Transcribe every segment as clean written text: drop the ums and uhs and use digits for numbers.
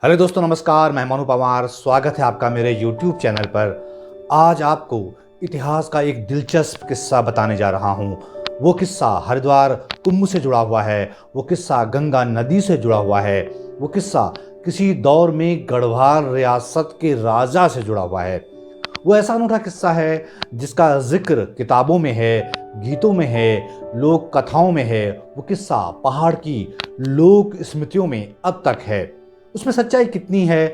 Hello दोस्तों, नमस्कार। मैं मनु पवार, स्वागत है आपका मेरे YouTube चैनल पर। आज आपको इतिहास का एक दिलचस्प किस्सा बताने जा रहा हूँ। वो किस्सा हरिद्वार कुंभ से जुड़ा हुआ है, वो किस्सा गंगा नदी से जुड़ा हुआ है, वो किस्सा किसी दौर में गढ़वाल रियासत के राजा से जुड़ा हुआ है। वो ऐसा अनूठा किस्सा है जिसका जिक्र किताबों में है, गीतों में है, लोक कथाओं में है। वो किस्सा पहाड़ की लोक स्मृतियों में अब तक है। उसमें सच्चाई कितनी है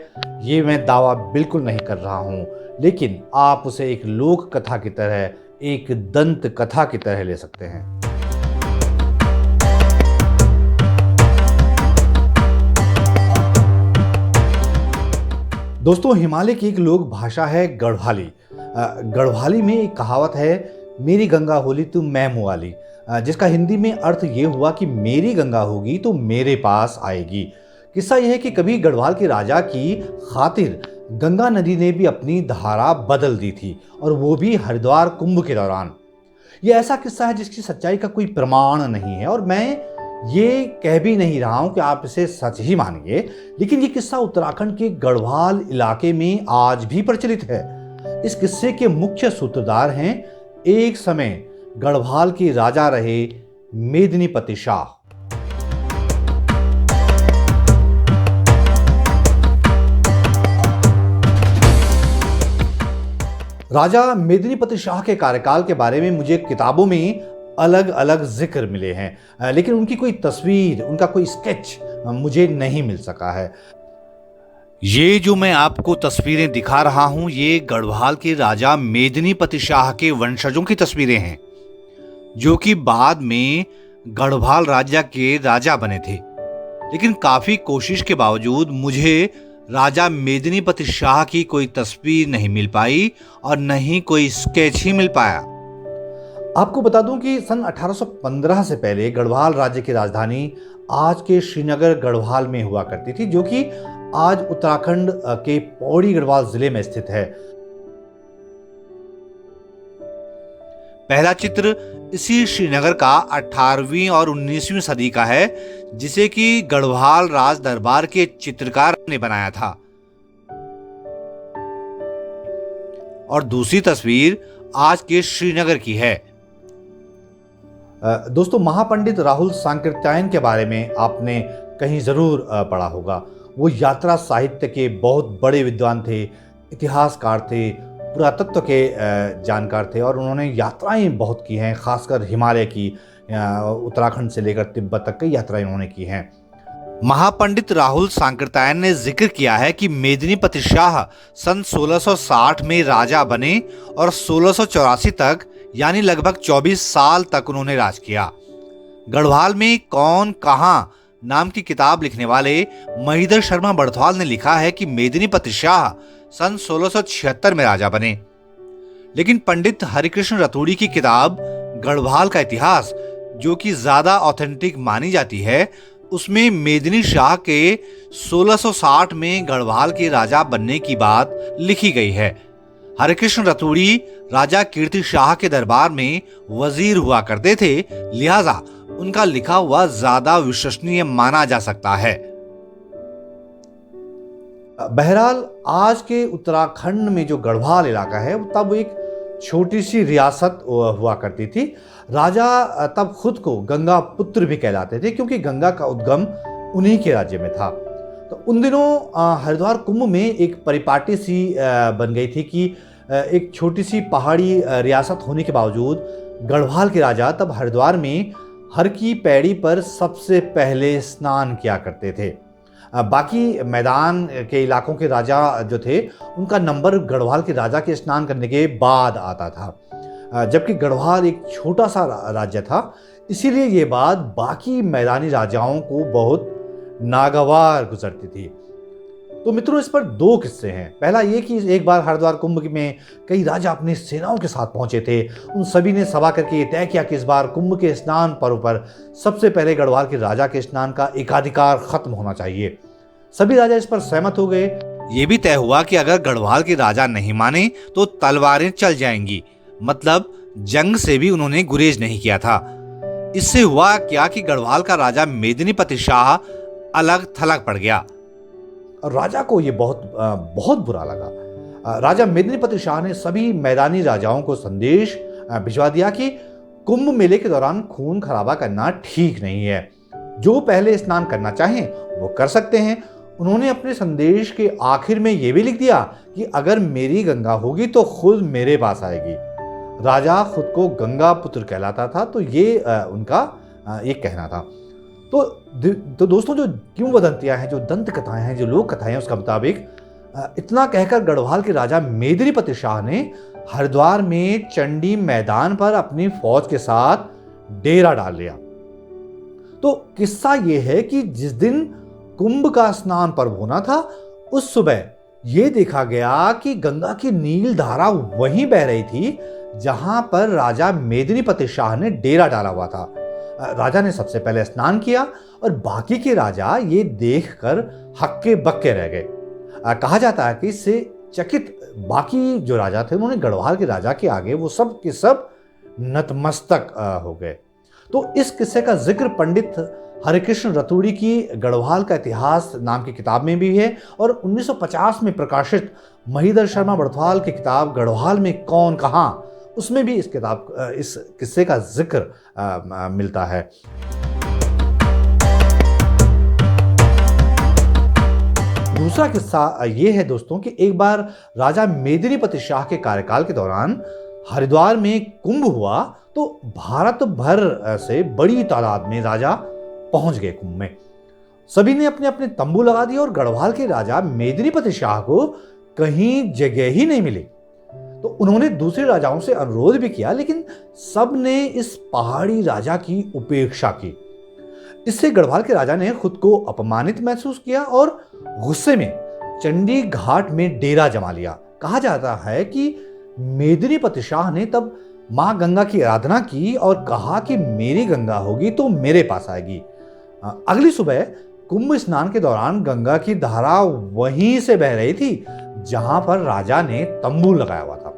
ये मैं दावा बिल्कुल नहीं कर रहा हूं, लेकिन आप उसे एक लोक कथा की तरह, एक दंत कथा की तरह ले सकते हैं। दोस्तों, हिमालय की एक लोक भाषा है गढ़वाली। गढ़वाली में एक कहावत है, मेरी गंगा होली तू मैं मुआली, जिसका हिंदी में अर्थ ये हुआ कि मेरी गंगा होगी तो मेरे पास आएगी। किस्सा यह है कि कभी गढ़वाल के राजा की खातिर गंगा नदी ने भी अपनी धारा बदल दी थी, और वो भी हरिद्वार कुंभ के दौरान। ये ऐसा किस्सा है जिसकी सच्चाई का कोई प्रमाण नहीं है, और मैं ये कह भी नहीं रहा हूं कि आप इसे सच ही मानिए, लेकिन ये किस्सा उत्तराखंड के गढ़वाल इलाके में आज भी प्रचलित है। इस किस्से के मुख्य सूत्रधार हैं एक समय गढ़वाल के राजा रहे मेदिनीपति शाह। राजा मेदिनीपति शाह के कार्यकाल के बारे में मुझे किताबों में अलग अलग जिक्र मिले हैं, लेकिन उनकी कोई तस्वीर, उनका कोई स्केच मुझे नहीं मिल सका है। ये जो मैं आपको तस्वीरें दिखा रहा हूं, ये गढ़वाल के राजा मेदिनीपति शाह के वंशजों की तस्वीरें हैं, जो कि बाद में गढ़वाल राज्य के राजा बने थे। लेकिन काफी कोशिश के बावजूद मुझे राजा मेदिनीपति शाह की कोई तस्वीर नहीं मिल पाई, और न ही कोई स्केच ही मिल पाया। आपको बता दूं कि सन 1815 से पहले गढ़वाल राज्य की राजधानी आज के श्रीनगर गढ़वाल में हुआ करती थी, जो कि आज उत्तराखंड के पौड़ी गढ़वाल जिले में स्थित है। पहला चित्र इसी श्रीनगर का 18वीं और 19वीं सदी का है, जिसे कि गढ़वाल राज दरबार के चित्रकार ने बनाया था। और दूसरी तस्वीर आज के श्रीनगर की है। दोस्तों, महापंडित राहुल सांकृत्यायन के बारे में आपने कहीं जरूर पढ़ा होगा। वो यात्रा साहित्य के बहुत बड़े विद्वान थे, इतिहासकार थे, पुरातत्व के जानकार थे, और उन्होंने यात्राएं बहुत की हैं, खासकर हिमालय की, उत्तराखंड से लेकर तिब्बत तक की यात्राएं उन्होंने की हैं। महापंडित राहुल सांकृत्यायन ने जिक्र किया है कि मेदिनीपति शाह सन 1660 में राजा बने, और 1684 तक, यानी लगभग 24 साल तक उन्होंने राज किया। गढ़वाल में कौन कहां नाम की किताब लिखने वाले महीधर शर्मा बड़थवाल ने लिखा है कि मेदिनीपति शाह सन 1676 में राजा बने। लेकिन पंडित हरिकृष्ण रतूड़ी की किताब गढ़वाल का इतिहास, जो कि ज्यादा ऑथेंटिक मानी जाती है, उसमें मेदिनी शाह के 1660 में गढ़वाल के राजा बनने की बात लिखी गई है। हरिकृष्ण रतूड़ी राजा कीर्ति शाह के दरबार में वजीर हुआ करते थे, लिहाजा उनका लिखा हुआ ज्यादा विश्वसनीय माना जा सकता है। बहरहाल, आज के उत्तराखंड में जो गढ़वाल इलाका है, वो तब एक छोटी सी रियासत हुआ करती थी। राजा तब खुद को गंगा पुत्र भी कहलाते थे, क्योंकि गंगा का उद्गम उन्हीं के राज्य में था। तो उन दिनों हरिद्वार कुंभ में एक परिपाटी सी बन गई थी कि एक छोटी सी पहाड़ी रियासत होने के बावजूद गढ़वाल के राजा तब हरिद्वार में हर की पैड़ी पर सबसे पहले स्नान किया करते थे। बाकी मैदान के इलाकों के राजा जो थे, उनका नंबर गढ़वाल के राजा के स्नान करने के बाद आता था, जबकि गढ़वाल एक छोटा सा राज्य था, इसीलिए ये बात बाकी मैदानी राजाओं को बहुत नागवार गुजरती थी। तो मित्रों, इस पर दो किस्से हैं। पहला ये कि एक बार हरिद्वार कुंभ में कई राजा अपनी सेनाओं के साथ पहुंचे थे। उन सभी ने सभा करके ये तय किया कि इस बार कुंभ के स्नान पर्व पर सबसे पहले गढ़वाल के राजा के स्नान का एकाधिकार खत्म होना चाहिए। सभी राजा इस पर सहमत हो गए। ये भी तय हुआ कि अगर गढ़वाल के राजा नहीं माने तो तलवारें चल जाएंगी, मतलब जंग से भी उन्होंने गुरेज नहीं किया था। इससे हुआ क्या कि गढ़वाल का राजा मेदिनीपति शाह अलग थलग पड़ गया। और राजा को ये बहुत बुरा लगा। राजा मेदिनीपति शाह ने सभी मैदानी राजाओं को संदेश भिजवा दिया कि कुंभ मेले के दौरान खून खराबा करना ठीक नहीं है, जो पहले स्नान करना चाहें वो कर सकते हैं। उन्होंने अपने संदेश के आखिर में ये भी लिख दिया कि अगर मेरी गंगा होगी तो खुद मेरे पास आएगी। राजा खुद को गंगा पुत्र कहलाता था, तो ये उनका एक कहना था। तो दोस्तों, जो किंवदंतियां हैं, जो दंत कथाएं हैं, जो लोक कथाएं हैं, उसका मुताबिक इतना कहकर गढ़वाल के राजा मेदिनीपति शाह ने हरिद्वार में चंडी मैदान पर अपनी फौज के साथ डेरा डाल लिया। तो किस्सा यह है कि जिस दिन कुंभ का स्नान पर्व होना था, उस सुबह यह देखा गया कि गंगा की नील धारा वहीं बह रही थी जहां पर राजा मेदिनीपति शाह ने डेरा डाला हुआ था। राजा ने सबसे पहले स्नान किया और बाकी के राजा ये देखकर हक्के बक्के रह गए। कहा जाता है कि इससे चकित बाकी जो राजा थे, उन्होंने गढ़वाल के राजा के आगे वो सब के सब नतमस्तक हो गए। तो इस किस्से का जिक्र पंडित हरिकृष्ण रतूड़ी की गढ़वाल का इतिहास नाम की किताब में भी है, और 1950 में प्रकाशित महीधर शर्मा बड़थवाल की किताब गढ़वाल में कौन कहां, उसमें भी इस किस्से का जिक्र मिलता है। दूसरा किस्सा ये है दोस्तों कि एक बार राजा मेदिनीपति शाह के कार्यकाल के दौरान हरिद्वार में कुंभ हुआ, तो भारत भर से बड़ी तादाद में राजा पहुंच गए कुंभ में। सभी ने अपने अपने तंबू लगा दिए और गढ़वाल के राजा मेदिनीपति शाह को कहीं जगह ही नहीं मिली। तो उन्होंने दूसरे राजाओं से अनुरोध भी किया, लेकिन सब ने इस पहाड़ी राजा की उपेक्षा की। इससे गढ़वाल के राजा ने खुद को अपमानित महसूस किया और गुस्से में चंडी घाट में डेरा जमा लिया। कहा जाता है कि मेदिनीपति शाह ने तब मां गंगा की आराधना की और कहा कि मेरी गंगा होगी तो मेरे पास आएगी। अगली सुबह कुंभ स्नान के दौरान गंगा की धारा वहीं से बह रही थी जहां पर राजा ने तंबू लगाया हुआ था।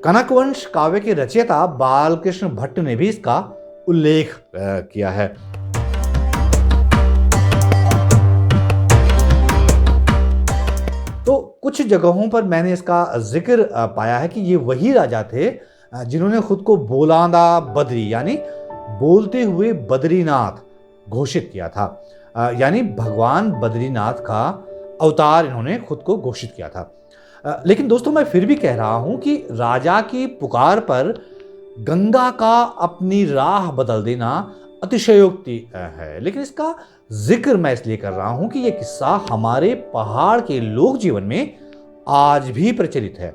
कनकवंश काव्य के रचयिता बालकृष्ण भट्ट ने भी इसका उल्लेख किया है। तो कुछ जगहों पर मैंने इसका जिक्र पाया है कि ये वही राजा थे जिन्होंने खुद को बोलांदा बद्री यानी बोलते हुए बद्रीनाथ घोषित किया था। यानी भगवान बद्रीनाथ का अवतार इन्होंने खुद को घोषित किया था। लेकिन दोस्तों, मैं फिर भी कह रहा हूं कि राजा की पुकार पर गंगा का अपनी राह बदल देना अतिशयोक्ति है। लेकिन इसका जिक्र मैं इसलिए कर रहा हूं कि यह किस्सा हमारे पहाड़ के लोक जीवन में आज भी प्रचलित है।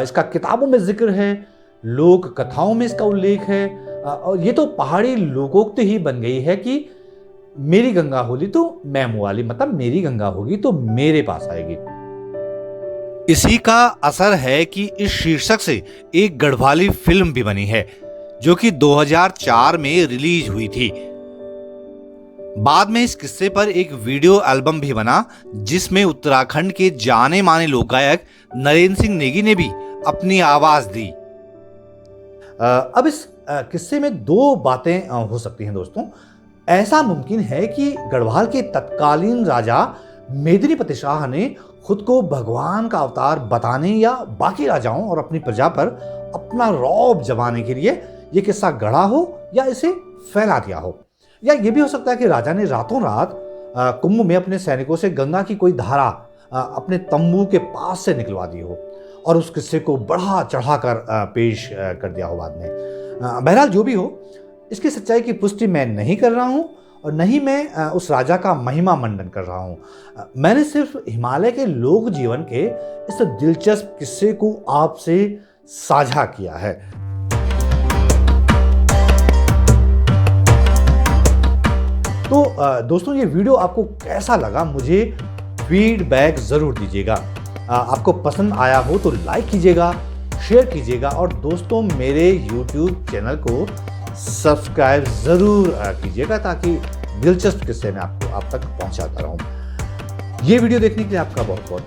इसका किताबों में जिक्र है, लोक कथाओं में इसका उल्लेख है, और ये तो पहाड़ी लोकोक्ति ही बन गई है कि मेरी गंगा होगी तो मैं मुआली, मतलब मेरी गंगा होगी तो मेरे पास आएगी। इसी का असर है कि इस शीर्षक से एक गढ़वाली फिल्म भी बनी है जो कि 2004 में रिलीज हुई थी। बाद में इस किस्से पर एक वीडियो एल्बम भी बना जिसमें उत्तराखंड के जाने माने लोक गायक नरेंद्र सिंह नेगी ने भी अपनी आवाज दी। अब इस किस्से में दो बातें हो सकती हैं दोस्तों। ऐसा मुमकिन है कि गढ़वाल के तत्कालीन राजा मेदिनीपति शाह ने खुद को भगवान का अवतार बताने या बाकी राजाओं और अपनी प्रजा पर अपना रौब जमाने के लिए यह किस्सा गढ़ा हो या इसे फैला दिया हो। या यह भी हो सकता है कि राजा ने रातों रात कुंभ में अपने सैनिकों से गंगा की कोई धारा अपने तंबू के पास से निकलवा दी हो और उस किस्से को बढ़ा चढ़ाकर पेश कर दिया हो बाद में। बहरहाल जो भी हो, इसकी सच्चाई की पुष्टि मैं नहीं कर रहा हूं और नहीं मैं उस राजा का महिमा मंडन कर रहा हूं। मैंने सिर्फ हिमालय के लोक जीवन के इस दिलचस्प किस्से को आपसे साझा किया है। तो दोस्तों, ये वीडियो आपको कैसा लगा मुझे फीडबैक जरूर दीजिएगा। आपको पसंद आया हो तो लाइक कीजिएगा, शेयर कीजिएगा और दोस्तों मेरे YouTube चैनल को सब्सक्राइब जरूर कीजिएगा ताकि दिलचस्प किस्से मैं आपको आप तक पहुंचाता रहूं। ये वीडियो देखने के लिए आपका बहुत बहुत